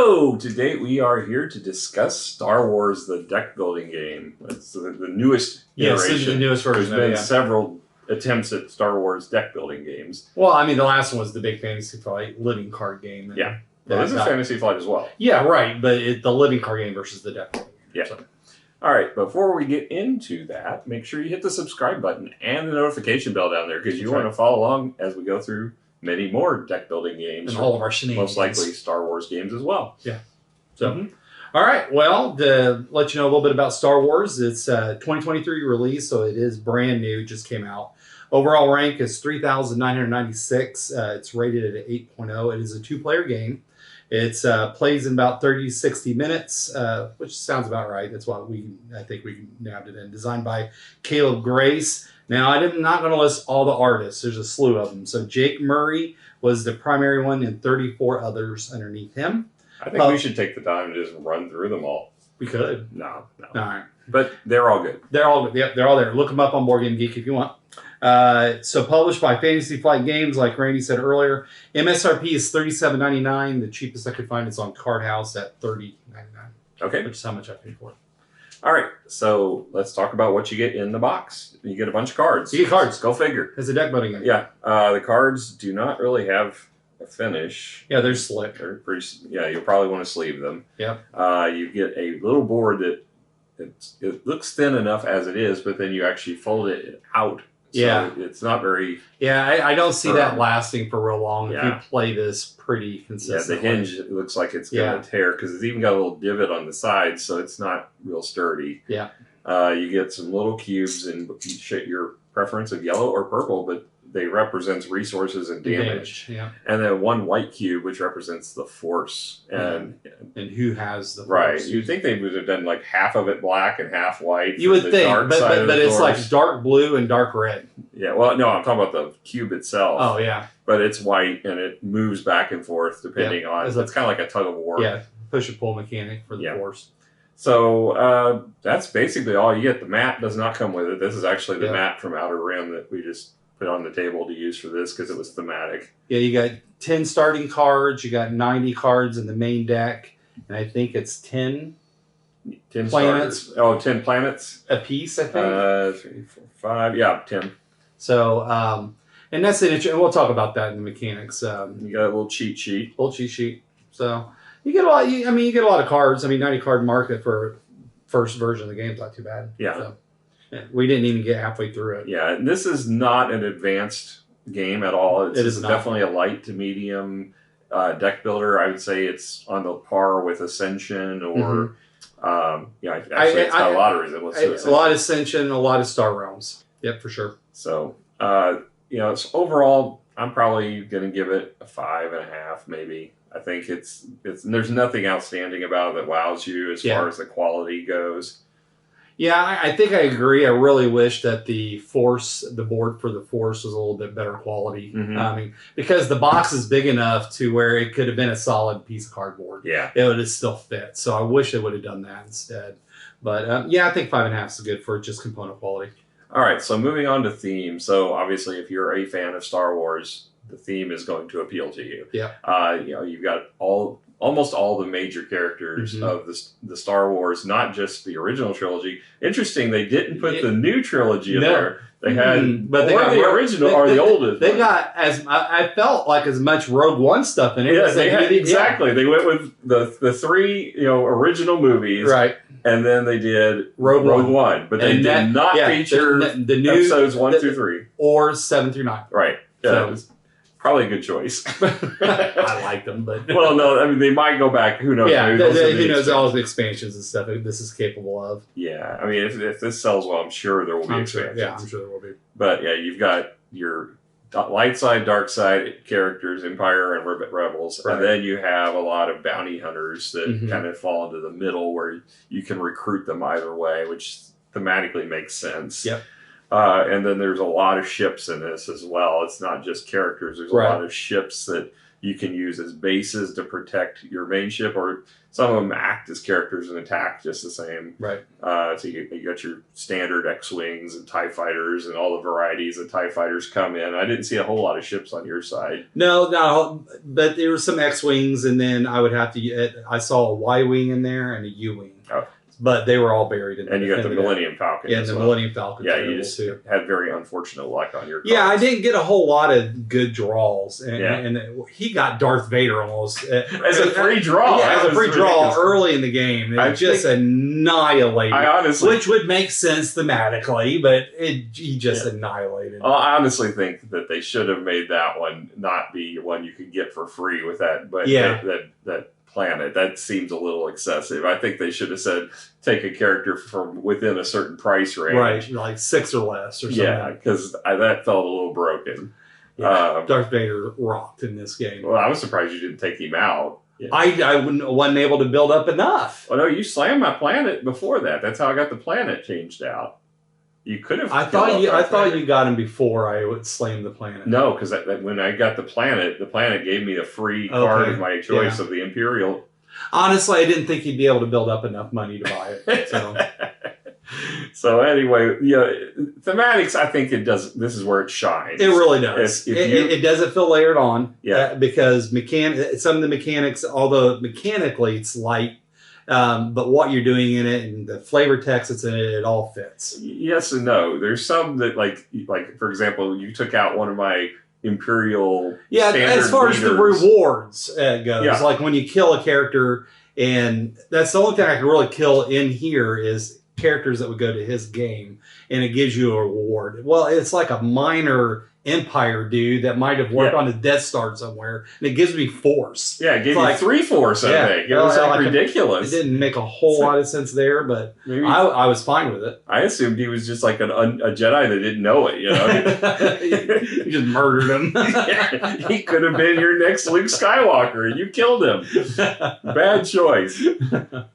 Hello! Today we are here to discuss Star Wars, the deck building game. It's the newest iteration. Yes, the newest version. There's been several attempts at Star Wars deck building games. Well, I mean, the last one was the big Fantasy Flight living card game. Yeah. This is Fantasy Flight as well. Yeah, right. But the living card game versus the deck building game. Yeah. So. All right, before we get into that, make sure you hit the subscribe button and the notification bell down there because you want to follow along as we go through many more deck building games. And all of our shenanigans. Most likely Star Wars games as well. Yeah. So, all right. Well, to let you know a little bit about Star Wars, it's a 2023 release, so it is brand new. It just came out. Overall rank is 3,996. It's rated at 8.0. It is a two-player game. It plays in about 30 to 60 minutes, which sounds about right. That's why I think we nabbed it in. Designed by Caleb Grace. Now, I'm not going to list all the artists. There's a slew of them. So Jake Murray was the primary one and 34 others underneath him. I think we should take the time to just run through them all. We could. No. All right. But they're all good. They're all good. Yep, they're all there. Look them up on Board Game Geek if you want. So published by Fantasy Flight Games, like Randy said earlier. MSRP is $37.99. The cheapest I could find is on Card House at $30.99. Okay. Which is how much I paid for it. All right. So let's talk about what you get in the box. You get a bunch of cards. You get cards. Go figure. It's a deck building game. Yeah. The cards do not really have a finish. Yeah, they're slick. They're pretty. Yeah, you'll probably want to sleeve them. Yeah. You get a little board that it looks thin enough as it is, but then you actually fold it out. So yeah, it's not very... Yeah, I don't see that lasting for real long if you play this pretty consistently. Yeah, the hinge it looks like it's going to tear because it's even got a little divot on the side, so it's not real sturdy. Yeah. You get some little cubes and your preference of yellow or purple, but they represents resources and damage. Yeah. And then one white cube, which represents the force. And who has the force. Right. You'd think they would have done like half of it black and half white. You would think, but it's like dark blue and dark red. Yeah, well, no, I'm talking about the cube itself. Oh, yeah. But it's white and it moves back and forth depending on... It's kind of like a tug of war. Yeah, push and pull mechanic for the force. So that's basically all you get. The mat does not come with it. This is actually the mat from Outer Rim that we just put on the table to use for this because it was thematic. Yeah, you got 10 starting cards. You got 90 cards in the main deck. And I think it's 10 planets. Starters. Oh, 10 planets? A piece, I think. 3, 4, 5. Yeah, 10. So, and that's it. And we'll talk about that in the mechanics. You got a little cheat sheet. So, you get a lot. You get a lot of cards. 90 card market for first version of the game is not too bad. Yeah. So, we didn't even get halfway through it. Yeah, and this is not an advanced game at all. It is definitely a light to medium deck builder. I would say it's on the par with Ascension or it's got a lot of resemblance to Ascension. A lot of Ascension, a lot of Star Realms. Yep, for sure. So, it's overall, I'm probably going to give it a 5.5, maybe. I think there's nothing outstanding about it that wows you as far as the quality goes. Yeah, I think I agree. I really wish that the board for the Force was a little bit better quality. Because the box is big enough to where it could have been a solid piece of cardboard. Yeah. It would have still fit. So I wish it would have done that instead. But I think 5.5 is good for just component quality. All right, so moving on to theme. So obviously, if you're a fan of Star Wars, the theme is going to appeal to you. Yeah. You've got almost all the major characters of the Star Wars, not just the original trilogy. Interesting, they didn't put the new trilogy in there. They had, but they got the original or the oldest. They got I felt like as much Rogue One stuff in it. Yeah, they had, exactly. They went with the 3 original movies, right? And then they did Rogue One, but they did not feature the new episodes 1 through 3 or 7 through 9. Right. Yeah. So, probably a good choice. I like them, but well, no, they might go back. Who knows? Yeah, who knows all the expansions and stuff this is capable of. Yeah, if this sells well, I'm sure there will be expansions. Yeah, I'm sure there will be. But yeah, you've got your light side, dark side characters, Empire and Rebels, and then you have a lot of bounty hunters that kind of fall into the middle where you can recruit them either way, which thematically makes sense. Yep. And then there's a lot of ships in this as well. It's not just characters. There's a lot of ships that you can use as bases to protect your main ship, or some of them act as characters and attack just the same. Right. So you got your standard X-Wings and TIE fighters and all the varieties of TIE fighters come in. I didn't see a whole lot of ships on your side. No, but there were some X-Wings, and then I saw a Y-Wing in there and a U-Wing. Oh. But they were all buried in. And you got the Millennium Falcon. Yeah, the Millennium Falcon. Yeah, you just had very unfortunate luck on your cards. Yeah, I didn't get a whole lot of good draws, and he got Darth Vader almost as a free draw. Yeah, as a free draw early in the game. It just annihilated. Which would make sense thematically, but he just annihilated. I honestly think that they should have made that one not be one you could get for free with that. But that planet, that seems a little excessive. I think they should have said take a character from within a certain price range, right, like 6 or less or something. Yeah, because that felt a little broken. Yeah, Darth Vader rocked in this game. Well, I was surprised you didn't take him out. Yeah. I wasn't able to build up enough. Oh no, you slammed my planet before that. That's how I got the planet changed out. You could have. I thought you got him before I would slam the planet. No, because when I got the planet gave me a free card of my choice of the Imperial. Honestly, I didn't think you'd be able to build up enough money to buy it. So, so anyway, thematics. I think it does. This is where it shines. It really does. It doesn't feel layered on. Yeah, because some of the mechanics, although mechanically it's light. But what you're doing in it and the flavor text that's in it, it all fits. Yes and no. There's some that like for example, you took out one of my Imperial. Yeah, as far as the rewards goes, like when you kill a character, and that's the only thing I can really kill in here is characters that would go to his game, and it gives you a reward. Well, it's like a minor Empire dude that might have worked on the Death Star somewhere, and it gives me force. Yeah, it gave me 3 force, I think. It was ridiculous. It didn't make a whole lot of sense there, but I was fine with it. I assumed he was just like a Jedi that didn't know it, you know? You just murdered him. He could have been your next Luke Skywalker, and you killed him. Bad choice.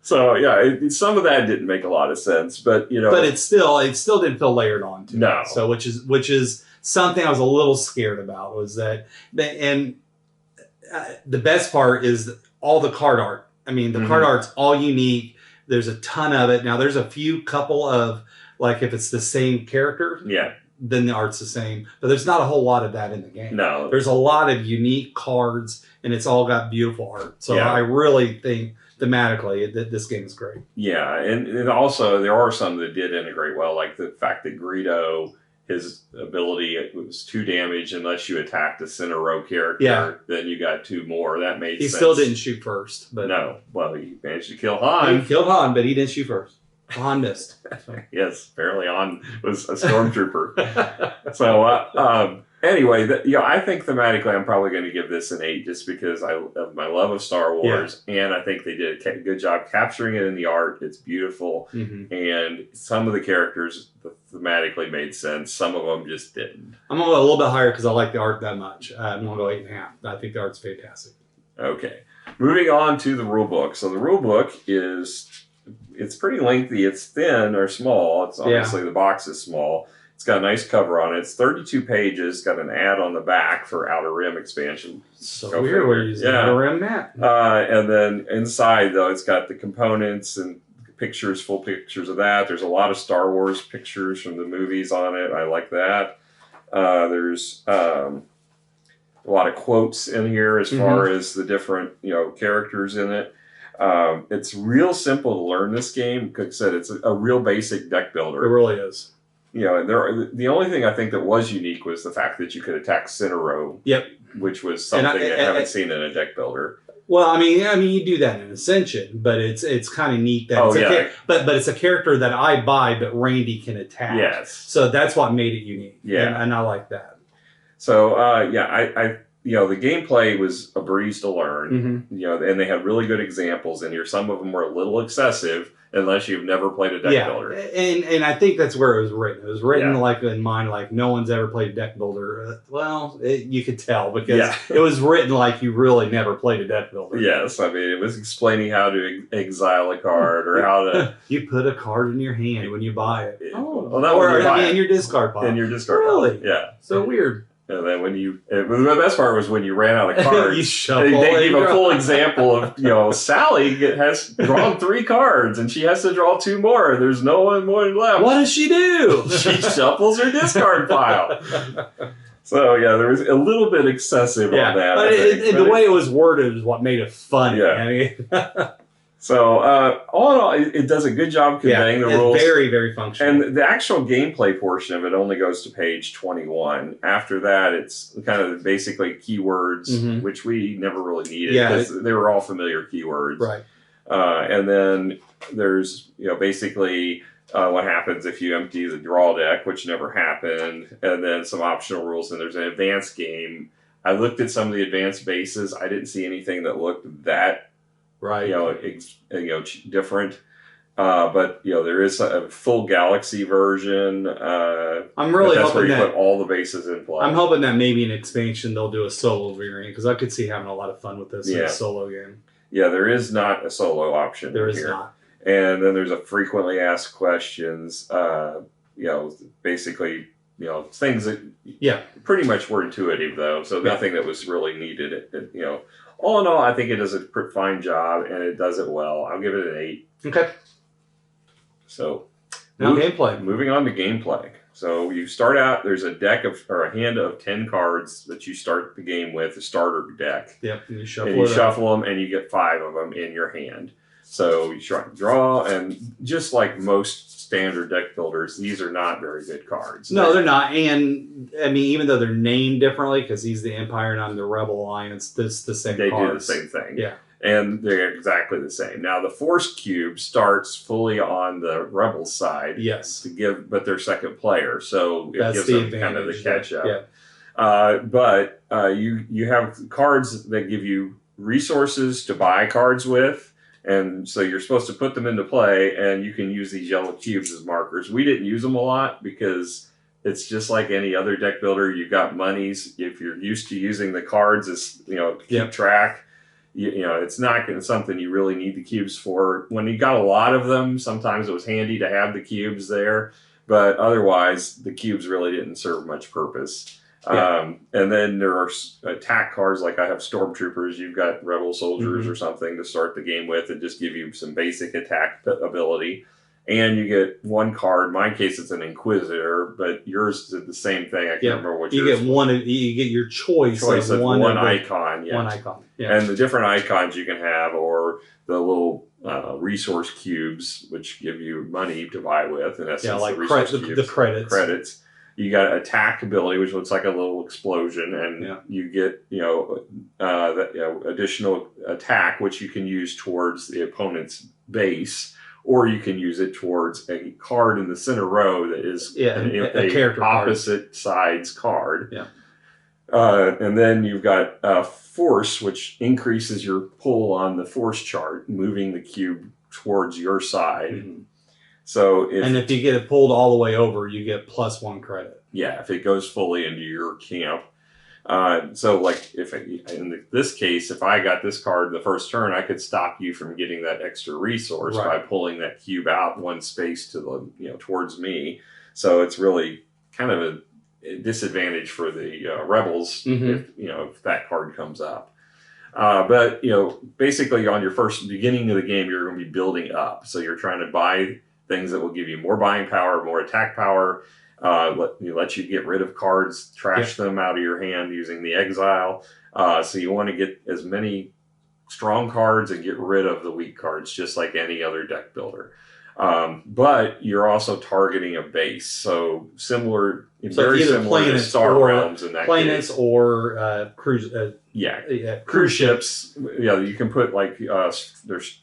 So, yeah, some of that didn't make a lot of sense, but, you know. But it still didn't feel layered on to me. No. So, which is something I was a little scared about was that, and the best part is all the card art. I mean, the card art's all unique. There's a ton of it. Now, there's a couple of, like, if it's the same character, then the art's the same. But there's not a whole lot of that in the game. No. There's a lot of unique cards, and it's all got beautiful art. So I really think thematically that this game is great. Yeah, and also there are some that did integrate well, like the fact that Greedo, his ability, it was 2 damage unless you attacked a center row character. Yeah. Then you got 2 more. That made sense. He still didn't shoot first. But no. Well, he managed to kill Han. He killed Han, but he didn't shoot first. Han missed. So. Yes, apparently Han was a stormtrooper. So anyway, I think thematically I'm probably going to give this an 8 just because of my love of Star Wars, and I think they did a good job capturing it in the art. It's beautiful, and some of the characters thematically made sense. Some of them just didn't. I'm going to go a little bit higher because I like the art that much. I'm going to go 8.5. I think the art's fantastic. Okay. Moving on to the rule book. So the rule book it's pretty lengthy. It's thin or small. It's obviously the box is small. It's got a nice cover on it. It's 32 pages. Got an ad on the back for Outer Rim expansion. So weird. We're using Outer Rim map. And then inside, though, it's got the components and pictures, full pictures of that. There's a lot of Star Wars pictures from the movies on it. I like that. There's a lot of quotes in here as far as the different characters in it. It's real simple to learn this game. Like I said, it's a real basic deck builder. It really is. The only thing I think that was unique was the fact that you could attack center row. Yep. Which was something I haven't seen in a deck builder. Well, I mean, you do that in Ascension, but it's kind of neat that but it's a character that I buy, but Randy can attack. Yes. So that's what made it unique. Yeah. And I like that. So the gameplay was a breeze to learn. And they had really good examples in here. Some of them were a little excessive unless you've never played a deck builder. And I think that's where it was written. It was written like in mind, like no one's ever played a deck builder. You could tell because it was written like you really never played a deck builder. Yes, I mean it was explaining how to exile a card or how to you put a card in your hand when you buy it. In your discard pile. In your discard pile. Really? Yeah. So weird. And then the best part was when you ran out of cards, You shuffle they gave and a draw. full example of, Sally has drawn 3 cards and she has to draw 2 more. There's no one more left. What does she do? She shuffles her discard pile. So, yeah, there was a little bit excessive on that. But the way it was worded is what made it funny. Yeah. I mean, so, all in all, it does a good job conveying the rules. It's very, very functional. And the actual gameplay portion of it only goes to page 21. After that, it's kind of basically keywords, which we never really needed because they were all familiar keywords. Right. And then there's, basically what happens if you empty the draw deck, which never happened, and then some optional rules. And there's an advanced game. I looked at some of the advanced bases. I didn't see anything that looked that different. But there is a full Galaxy version. I'm really that's hoping where you that put all the bases in play. I'm hoping that maybe in expansion they'll do a solo variant because I could see having a lot of fun with this in a solo game. Yeah, there is not a solo option. There is here. not. And then there's a frequently asked questions. Basically, things that pretty much were intuitive though. So nothing that was really needed. All in all, I think it does a fine job and it does it well. I'll give it an 8. Okay. So now gameplay. Moving on to gameplay. So you start out. There's a deck or a hand of 10 cards that you start the game with. A starter deck. Yep. And you shuffle them, and you get 5 of them in your hand. So you try to draw, and just like most standard deck builders, these are not very good cards. No, they're not. And I mean, even though they're named differently, because he's the Empire and I'm the Rebel Alliance, it's the same. They cards. do the same thing. Yeah. And they're exactly the same. Now, the Force Cube starts fully on the Rebel side. Yes. But they're second player, so it gives them kind of the catch up. Yeah. But you have cards that give you resources to buy cards with. And so you're supposed to put them into play, and you can use these yellow cubes as markers. We didn't use them a lot because it's just like any other deck builder. You've got monies. If you're used to using the cards as, to keep track, it's not something you really need the cubes for. When you got a lot of them, sometimes it was handy to have the cubes there, but otherwise the cubes really didn't serve much purpose. And then there are attack cards, like I have Stormtroopers, you've got Rebel Soldiers or something to start the game with and just give you some basic attack ability. And you get 1 card. In my case, it's an Inquisitor, but yours did the same thing. I can't remember what yours was. You get your choice of one icon. Yeah. One icon. Yeah. And the different icons you can have, or the little resource cubes, which give you money to buy with. In essence, like the resource cubes, the credits. You got attack ability, which looks like a little explosion, and you get additional attack, which you can use towards the opponent's base, or you can use it towards a card in the center row that is a character opposite side's card. Yeah. And then you've got force, which increases your pull on the force chart, moving the cube towards your side. Mm-hmm. So if you get it pulled all the way over, you get +1 credit. Yeah, if it goes fully into your camp. So like in this case, if I got this card the first turn, I could stop you from getting that extra resource by pulling that cube out 1 space to the towards me. So it's really kind of a disadvantage for the rebels if that card comes up. But basically on your first beginning of the game, you're going to be building up. So you're trying to buy things that will give you more buying power, more attack power, let you get rid of cards, trash them out of your hand using the exile. So you want to get as many strong cards and get rid of the weak cards, just like any other deck builder. But you're also targeting a base, so very similar to Star Realms in that planets case. Or cruise. Cruise ships. Yeah, you can put there's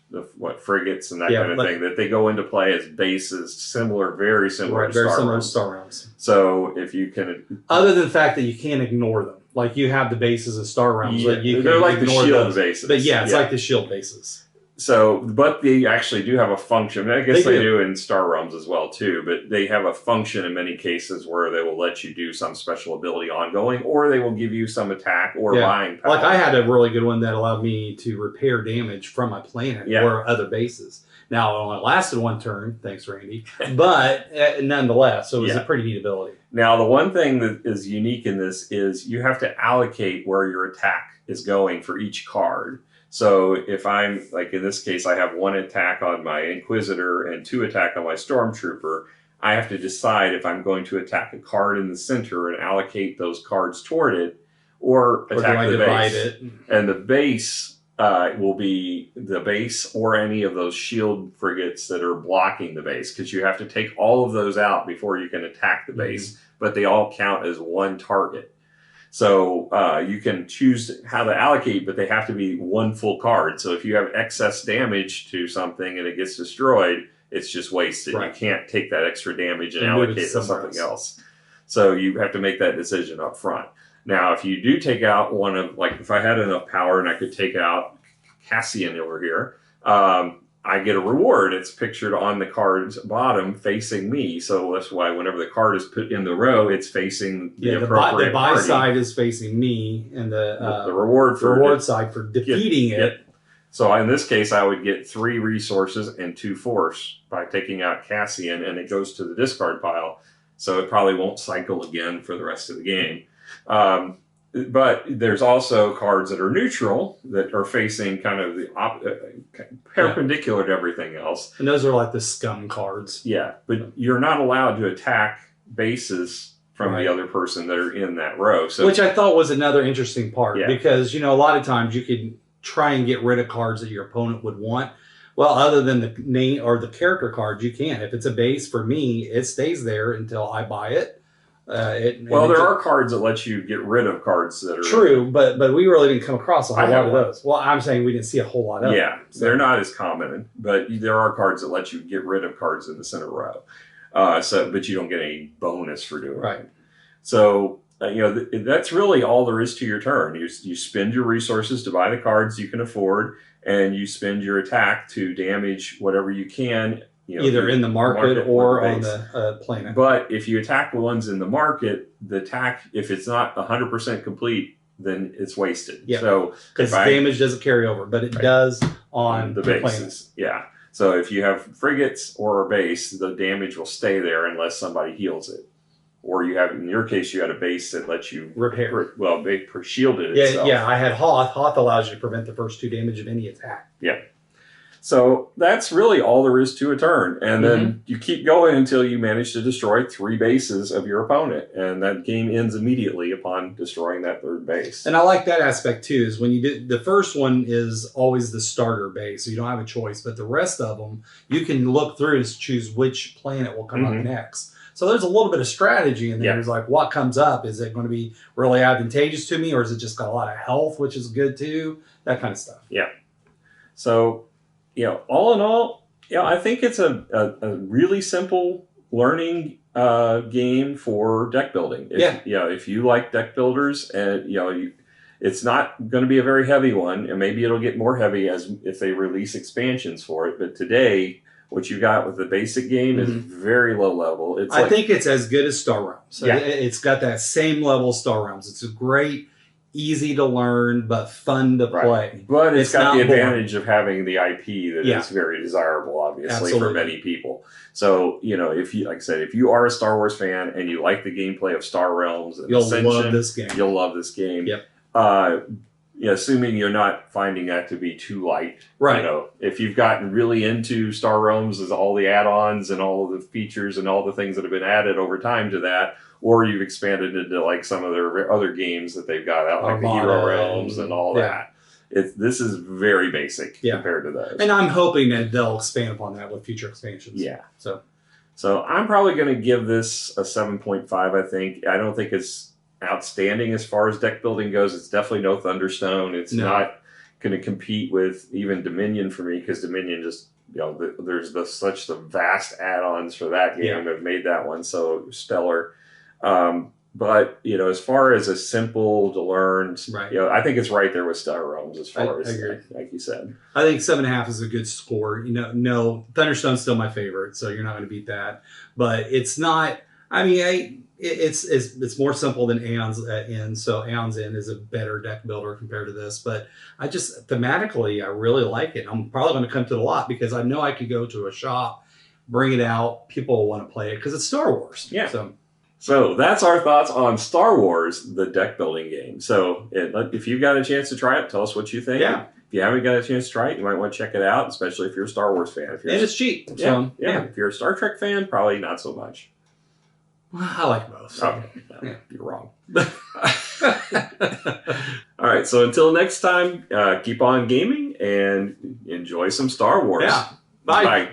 frigates and that kind of thing that they go into play as bases, very similar to Star Realms. So if you can, other than the fact that you can't ignore them, like you have the bases of Star Realms, they're like the shield bases. But it's like the shield bases. So, but they actually do have a function. I guess they do in Star Realms as well, too. But they have a function in many cases where they will let you do some special ability ongoing, or they will give you some attack or buying power. Like I had a really good one that allowed me to repair damage from my planet or other bases. Now, it only lasted one turn. Thanks, Randy. But nonetheless, so it was a pretty neat ability. Now, the one thing that is unique in this is you have to allocate where your attack is going for each card. So if I'm, like in this case, I have 1 attack on my Inquisitor and 2 attack on my Stormtrooper, I have to decide if I'm going to attack a card in the center and allocate those cards toward it, or attack the base. And the base will be the base or any of those shield frigates that are blocking the base, because you have to take all of those out before you can attack the base, but they all count as one target. So you can choose how to allocate, but they have to be 1 full card. So if you have excess damage to something and it gets destroyed, it's just wasted. Right. You can't take that extra damage and allocate it to something else. So you have to make that decision up front. Now, if you do take out one of, like if I had enough power and I could take out Cassian over here, I get a reward. It's pictured on the card's bottom facing me. So that's why whenever the card is put in the row, it's facing the appropriate the buy party. side is facing me, and the reward side for defeating it. So in this case, I would get 3 resources and 2 force by taking out Cassian, and it goes to the discard pile. So it probably won't cycle again for the rest of the game. But there's also cards that are neutral that are facing kind of the perpendicular to everything else. And those are like the scum cards. Yeah, but you're not allowed to attack bases from the other person that are in that row. So, which I thought was another interesting part, because, you know, a lot of times you could try and get rid of cards that your opponent would want. Well, other than the name or the character cards, you can't. If it's a base, for me, it stays there until I buy it. There are cards that let you get rid of cards that are... True, but we really didn't come across a whole lot of those. Well, I'm saying we didn't see a whole lot of them. Yeah, so they're not as common, but there are cards that let you get rid of cards in the center row. But you don't get any bonus for doing it. So, that's really all there is to your turn. You spend your resources to buy the cards you can afford, and you spend your attack to damage whatever you can, either in the market or on the planet. But if you attack the ones in the market, the attack, if it's not 100% complete, then it's wasted. Yeah. So because damage doesn't carry over, but it does on the bases. Yeah. So if you have frigates or a base, the damage will stay there unless somebody heals it. Or you have, in your case, you had a base that lets you repair. They shielded itself. Yeah, I had Hoth. Hoth allows you to prevent the first 2 damage of any attack. Yeah. So that's really all there is to a turn. And then you keep going until you manage to destroy 3 bases of your opponent. And that game ends immediately upon destroying that 3rd base. And I like that aspect too, is when you do, the first one is always the starter base, so you don't have a choice. But the rest of them, you can look through and choose which planet will come up next. So there's a little bit of strategy in there. There's like, what comes up? Is it going to be really advantageous to me, or is it just got a lot of health, which is good too? That kind of stuff. Yeah. So, all in all, I think it's a really simple learning game for deck building. If you like deck builders, and it's not going to be a very heavy one, and maybe it'll get more heavy if they release expansions for it. But today, what you got with the basic game is very low level. I think it's as good as Star Realms. So it's got that same level of Star Realms. It's a great, easy to learn, but fun to play. But it's got the advantage of having the IP that is very desirable, obviously, for many people. So, if you, like I said, if you are a Star Wars fan and you like the gameplay of Star Realms and Ascension, love this game. You'll love this game. Yep. Assuming you're not finding that to be too light. Right. If you've gotten really into Star Realms as all the add-ons and all of the features and all the things that have been added over time to that, or you've expanded into like some of their other games that they've got out, like the Hero Realms and all that. This is very basic compared to those. And I'm hoping that they'll expand upon that with future expansions. Yeah. So I'm probably going to give this a 7.5, I think. I don't think it's outstanding as far as deck building goes. It's definitely no Thunderstone. It's not going to compete with even Dominion for me, because Dominion just, there's such the vast add-ons for that game have made that one so stellar. But, as far as a simple to learn, I think it's right there with Star Realms as far as, like you said. I think 7.5 is a good score. No, Thunderstone's still my favorite, so you're not going to beat that. But it's not I mean, it's more simple than Aeon's End, so Aeon's End is a better deck builder compared to this. But I just thematically, I really like it. I'm probably going to come to the lot because I know I could go to a shop, bring it out, people will want to play it because it's Star Wars. Yeah. So that's our thoughts on Star Wars, the deck building game. So if you've got a chance to try it, tell us what you think. Yeah. If you haven't got a chance to try it, you might want to check it out, especially if you're a Star Wars fan. And it's cheap. Yeah, so, yeah. If you're a Star Trek fan, probably not so much. Well, I like both. So. Okay. Well, you're wrong. All right. So until next time, keep on gaming and enjoy some Star Wars. Yeah. Bye. Bye.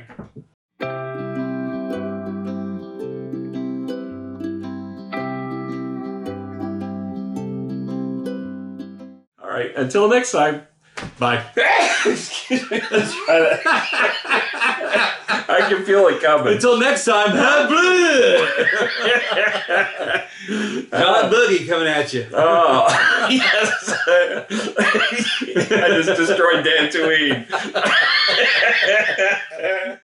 All right. Until next time. Bye. Excuse me. Let's try that. I can feel it coming. Until next time, have blue. John Boogie coming at you. Oh, yes. I just destroyed Dantooine.